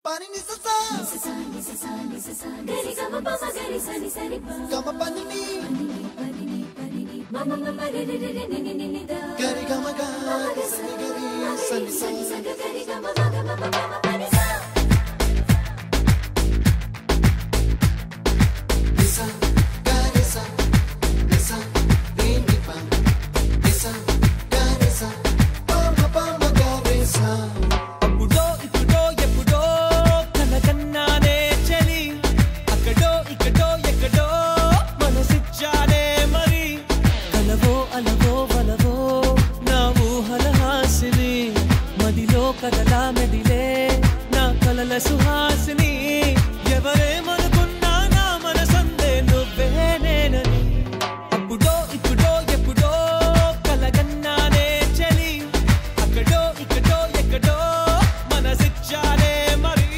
Pani ni sa sa gari gama pa ma gari sa ni sa ni pa gama pani ni mama mama re re re ni ni ni da gari gama ga sa ni sa gari gama ga gama mama pani sa lisa gari sa lisa re ni pa lisa gari sa pa ma gari sa కదలా మెదిలే నా కలల సుహాసిని ఎవరేమనుకున్నా నా మనసందే నువ్వే నేనని అప్పుడో ఇప్పుడో ఎప్పుడో కలగన్నానే చలి అక్కడో ఇక్కడో ఎక్కడో మనసిచ్చానే మరి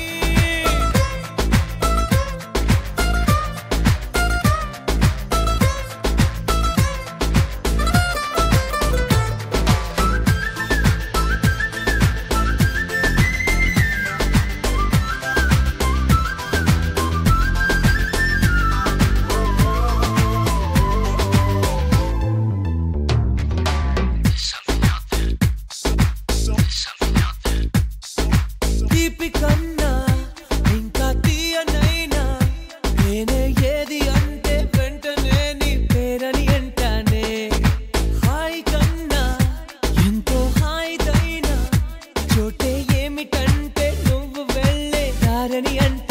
కన్నా ఇంకా తీయనైనా నేనే ఏది అంటే వెంటనే నీ పేరని అంటానే హాయ్ కన్నా ఎంతో హాయిదైనా చోటే ఏమిటంటే నువ్వు వెళ్ళే దారని అంట